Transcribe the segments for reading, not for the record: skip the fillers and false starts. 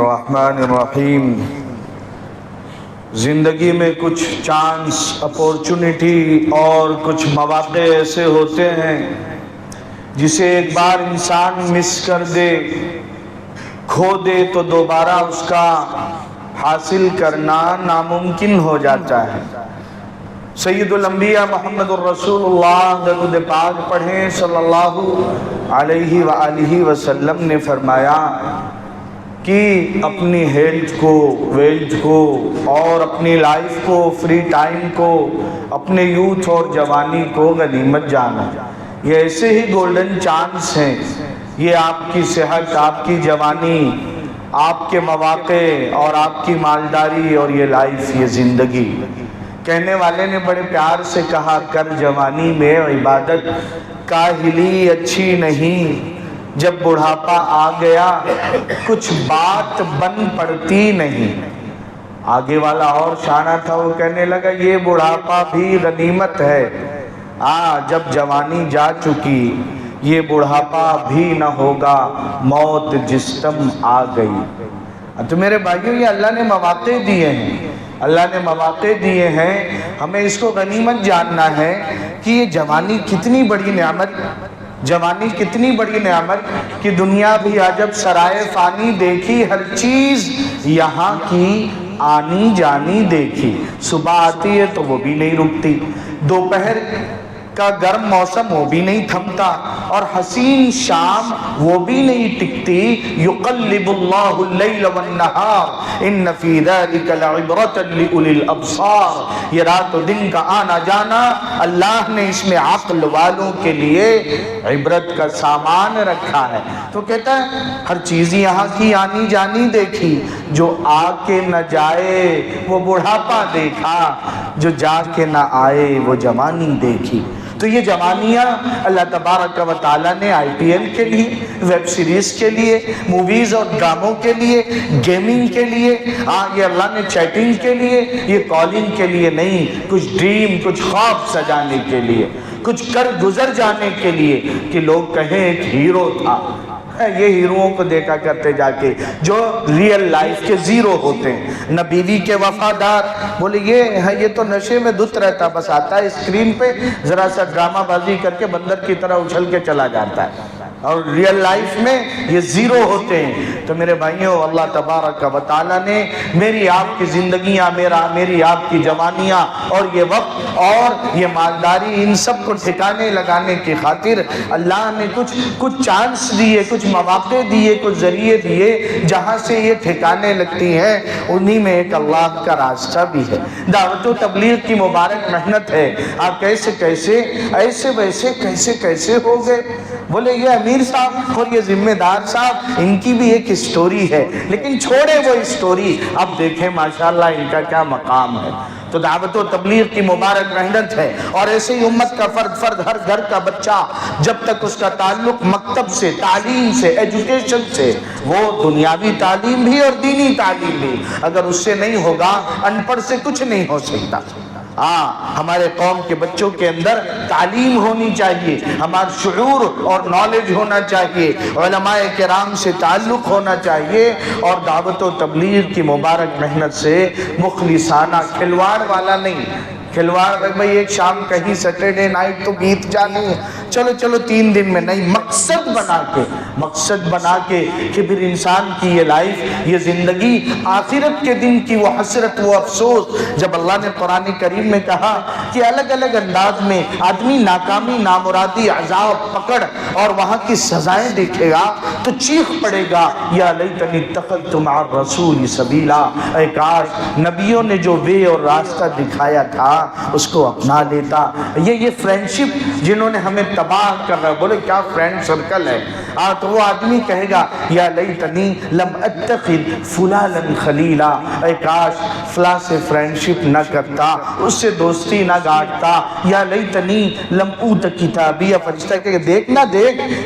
الرحمن الرحیم۔ زندگی میں کچھ چانس، اپورچونٹی اور کچھ مواقع ایسے ہوتے ہیں جسے ایک بار انسان مس کر دے، کھو دے تو دوبارہ اس کا حاصل کرنا ناممکن ہو جاتا ہے۔ سید الانبیاء محمد الرسول اللہ درود پاک پڑھیں صلی اللہ علیہ وآلہ وسلم نے فرمایا کہ اپنی ہیلتھ کو، ویلتھ کو اور اپنی لائف کو، فری ٹائم کو، اپنے یوتھ اور جوانی کو غنیمت جانا۔ یہ ایسے ہی گولڈن چانس ہیں، یہ آپ کی صحت، آپ کی جوانی، آپ کے مواقع اور آپ کی مالداری اور یہ لائف، یہ زندگی۔ کہنے والے نے بڑے پیار سے کہا، کر جوانی میں عبادت، کاہلی اچھی نہیں، جب بڑھاپا آ گیا کچھ بات بن پڑتی نہیں۔ آگے والا اور شانہ تھا، وہ کہنے لگا یہ بڑھاپا بھی غنیمت ہے، جب جوانی جا چکی یہ بڑھاپا بھی نہ ہوگا، موت جس دم آ گئی۔ تو میرے بھائیوں، یہ اللہ نے مواقع دیے ہیں، اللہ نے مواقع دیے ہیں، ہمیں اس کو غنیمت جاننا ہے کہ یہ جوانی کتنی بڑی نعمت، جوانی کتنی بڑی نعمت کہ دنیا بھی عجب سرائے فانی دیکھی، ہر چیز یہاں کی آنی جانی دیکھی۔ صبح آتی ہے تو وہ بھی نہیں رکتی، دوپہر کا گرم موسم وہ بھی نہیں تھمتا، اور حسین شام وہ بھی نہیں ٹکتی۔ یقلب اللہ اللیل والنہار ان فی ذلک لعبرۃ لأولی الابصار۔ یہ رات و دن کا آنا جانا اللہ نے اس میں عقل والوں کے لیے عبرت کا سامان رکھا ہے۔ تو کہتا ہے ہر چیز یہاں کی آنی جانی دیکھی، جو آ کے نہ جائے وہ بڑھاپا دیکھا، جو جا کے نہ آئے وہ جوانی دیکھی۔ تو یہ جوانیاں اللہ تبارک و تعالیٰ نے آئی پی ایل کے لیے، ویب سیریز کے لیے، موویز اور ڈراموں کے لیے، گیمنگ کے لیے، یہ اللہ نے چیٹنگ کے لیے، یہ کالنگ کے لیے نہیں، کچھ ڈریم، کچھ خواب سجانے کے لیے، کچھ کر گزر جانے کے لیے کہ لوگ کہیں ایک ہیرو تھا۔ یہ ہیروؤں کو دیکھا کرتے جا کے جو ریئل لائف کے زیرو ہوتے ہیں، نہ بیوی کے وفادار، بولے یہ تو نشے میں دھت رہتا، بس آتا ہے اسکرین پہ ذرا سا ڈرامہ بازی کر کے بندر کی طرح اچھل کے چلا جاتا ہے، اور ریئل لائف میں یہ زیرو ہوتے ہیں۔ تو میرے بھائیوں، اللہ تبارک و تعالیٰ نے میری آپ کی زندگیاں، میری آپ کی جوانیاں اور یہ وقت اور یہ مالداری، ان سب کو ٹھکانے لگانے کی خاطر اللہ نے کچھ چانس دیے، کچھ مواقع دیے، کچھ ذریعے دیے جہاں سے یہ ٹھکانے لگتی ہیں۔ انہی میں ایک اللہ کا راستہ بھی ہے، دعوت و تبلیغ کی مبارک محنت ہے۔ آپ کیسے ایسے ویسے کیسے ہو گئے؟ بولے یہ امیر صاحب اور یہ ذمہ دار صاحب، ان کی بھی ایک سٹوری ہے، لیکن چھوڑے وہ سٹوری، اب دیکھیں ماشاءاللہ ان کا کیا مقام ہے۔ تو دعوت و تبلیغ کی مبارک محنت ہے، اور ایسے ہی امت کا فرد ہر گھر کا بچہ جب تک اس کا تعلق مکتب سے، تعلیم سے، ایجوکیشن سے، وہ دنیاوی تعلیم بھی اور دینی تعلیم بھی، اگر اس سے نہیں ہوگا، ان پڑھ سے کچھ نہیں ہو سکتا۔ ہمارے قوم کے بچوں کے اندر تعلیم ہونی چاہیے، ہمارا شعور اور نالج ہونا چاہیے، علماء کرام سے تعلق ہونا چاہیے، اور دعوت و تبلیغ کی مبارک محنت سے مخلصانہ، کھلواڑ والا نہیں، کھلواڑ بھئی ایک شام کہیں سیٹرڈے نائٹ تو بیت جانی ہے، چلو 3 دن میں نہیں، مقصد بنا کے کہ پھر انسان کی یہ لائف، یہ زندگی، آخرت کے دن کی وہ حسرت، وہ افسوس، جب اللہ نے قرآن کریم میں کہا کہ الگ الگ انداز میں آدمی ناکامی، نامرادی، عذاب، پکڑ اور وہاں کی سزائیں دیکھے گا تو چیخ پڑے گا، یا لیتنی اتخذت مع الرسول سبیلا، اے کاش نبیوں نے جو وے اور راستہ دکھایا تھا اس کو اپنا لیتا۔ یہ فرینڈشپ جنہوں نے ہمیں تباہ کر رہا، بولے کیا فرینڈ سرکل ہے، تو وہ آدمی کہے گا یا لیتنی لم اتخذ فلانا خلیلا، اے کاش فلاں سے فرینڈشپ نہ کرتا، اس سے دوستی نہ گاڑتا، یا لیتنی لم اوت کتابی، فرشتہ کہ دیکھ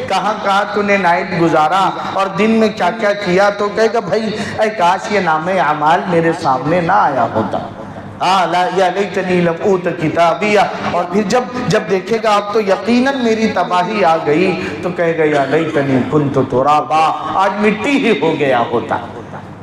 کہاں تو نے نائٹ گزارا اور دن میں کیا کیا، تو کہے گا بھائی اے کاش یہ نام اعمال میرے سامنے نہ آیا ہوتا، یا لیتنی لم اوت کتابیہ، اور پھر جب دیکھے گا اب تو یقیناً میری تباہی آ گئی، تو کہے گا یا لیتنی کنت ترابا، آج مٹی ہی ہو گیا ہوتا۔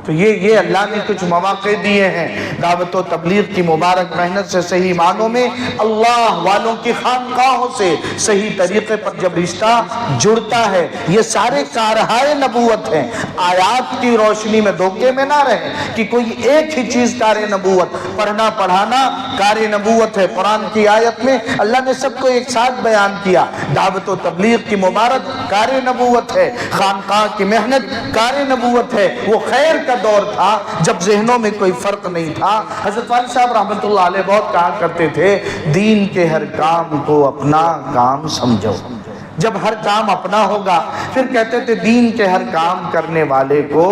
تو یہ اللہ نے کچھ مواقع دیے ہیں دعوت و تبلیغ کی مبارک محنت سے صحیح معنوں میں اللہ والوں کی خانقاہوں سے صحیح طریقے پر جب رشتہ جڑتا ہے، یہ سارے کارہائے نبوت ہیں۔ آیات کی روشنی میں دھوکے میں نہ رہیں کہ کوئی ایک ہی چیز کار نبوت، پڑھنا پڑھانا کار نبوت ہے۔ قرآن کی آیت میں اللہ نے سب کو ایک ساتھ بیان کیا۔ دعوت و تبلیغ کی مبارک کار نبوت ہے، خانقاہ کی محنت کار نبوت ہے۔ وہ خیر کا دور تھا جب ذہنوں میں کوئی فرق نہیں تھا۔ حضرت والد صاحب رحمۃ اللہ علیہ بہت کہا کرتے تھے، دین کے ہر کام کو اپنا کام سمجھو۔ جب ہر کام اپنا ہوگا، پھر کہتے تھے دین کے ہر کام کرنے والے کو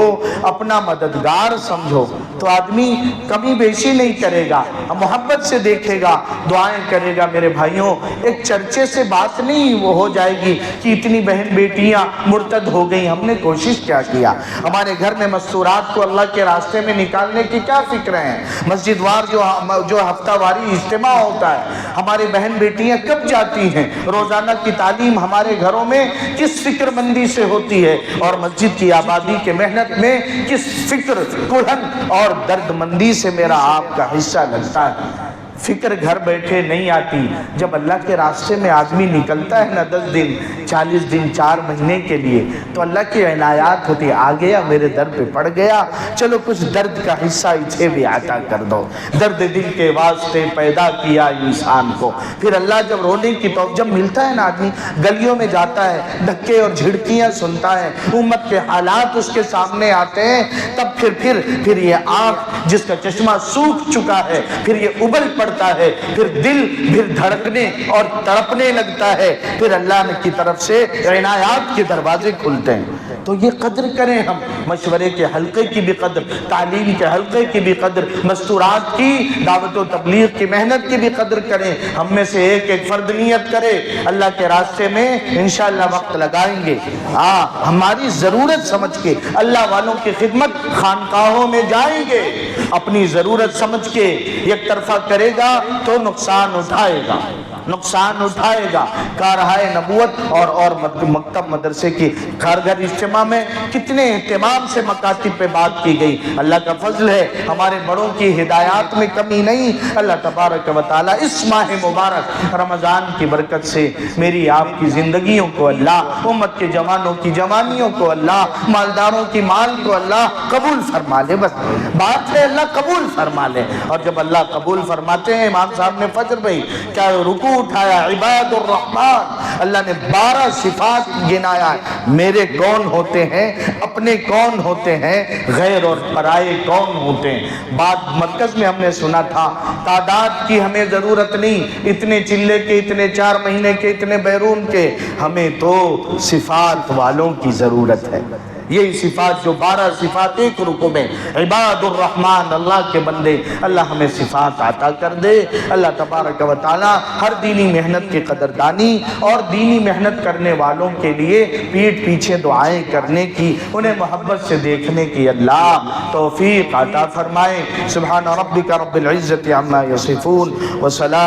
اپنا مددگار سمجھو، تو آدمی کمی بیشی نہیں کرے گا، محبت سے دیکھے گا، دعائیں کرے گا۔ میرے بھائیوں، ایک چرچے سے بات نہیں وہ ہو جائے گی کہ اتنی بہن بیٹیاں مرتد ہو گئیں، ہم نے کوشش کیا کیا؟ ہمارے گھر میں مستورات کو اللہ کے راستے میں نکالنے کی کیا فکر ہیں؟ مسجد وار جو ہفتہ واری اجتماع ہوتا ہے، ہماری بہن بیٹیاں کب جاتی ہیں؟ روزانہ کی تعلیم ہمارے گھروں میں کس فکر مندی سے ہوتی ہے، اور مسجد کی آبادی کے محنت میں کس فکر، کڑھن اور درد مندی سے میرا آپ کا حصہ لگتا ہے۔ فکر گھر بیٹھے نہیں آتی، جب اللہ کے راستے میں آدمی نکلتا ہے نا 10 دن 40 دن 4 مہینے کے لیے، تو اللہ کی عنایات ہوتی، آ گیا میرے در پہ پڑ گیا، چلو کچھ درد کا حصہ اسے بھی عطا کر دو۔ درد دل کے واسطے پیدا کیا انسان کو۔ پھر اللہ جب رونے کی جب ملتا ہے نا آدمی، گلیوں میں جاتا ہے، دھکے اور جھڑکیاں سنتا ہے، امت کے حالات اس کے سامنے آتے ہیں، تب پھر یہ آنکھ جس کا چشمہ سوکھ چکا ہے، پھر یہ ابل پڑتا ہے، پھر دل پھر دھڑکنے اور تڑپنے لگتا ہے، پھر اللہ کی طرف سے عنایات کے دروازے کھلتے ہیں۔ تو یہ قدر کریں، ہم مشورے کے حلقے کی بھی قدر، تعلیم کے حلقے کی بھی قدر، مستورات کی دعوت و تبلیغ کی محنت کی بھی قدر کریں۔ ہم میں سے ایک ایک فرد نیت کرے، اللہ کے راستے میں انشاءاللہ وقت لگائیں گے، ہماری ضرورت سمجھ کے اللہ والوں کی خدمت خانقاہوں میں جائیں گے، اپنی ضرورت سمجھ کے یک طرفہ کرے گا تو نقصان اٹھائے گا، نقصان اٹھائے گا۔ کارہائے نبوت اور مکتب مدرسے کی گھر اجتماع میں کتنے اہتمام سے مکاتب پہ بات کی گئی۔ اللہ کا فضل ہے، ہمارے بڑوں کی ہدایات میں کمی نہیں۔ اللہ تبارک و تعالی اس ماہ مبارک رمضان کی برکت سے میری آپ کی زندگیوں کو اللہ، امت کے جوانوں کی جوانیوں کو اللہ، مالداروں کی مال کو اللہ قبول فرما لے۔ بس بات ہے اللہ قبول فرما لے۔ اور جب اللہ قبول فرماتے ہیں، امام صاحب نے فجر بھائی کیا رکوع اٹھایا، عباد الرحمن، اللہ نے 12 صفات گنایا ہے۔ میرے کون ہوتے ہیں، اپنے کون ہوتے ہیں، غیر اور پرائے کون ہوتے ہیں۔ بات مرکز میں ہم نے سنا تھا، تعداد کی ہمیں ضرورت نہیں، اتنے چلے کے، اتنے 4 مہینے کے، اتنے بیرون کے، ہمیں تو صفات والوں کی ضرورت ہے۔ یہی صفات جو 12 صفات ایک رکوع میں، عباد الرحمن، اللہ کے بندے، اللہ ہمیں صفات عطا کر دے۔ اللہ تبارک و تعالی ہر دینی محنت کی قدردانی اور دینی محنت کرنے والوں کے لیے پیٹھ پیچھے دعائیں کرنے کی، انہیں محبت سے دیکھنے کی اللہ توفیق عطا فرمائے۔ سبحان ربک رب العزت عما یصفون وسلام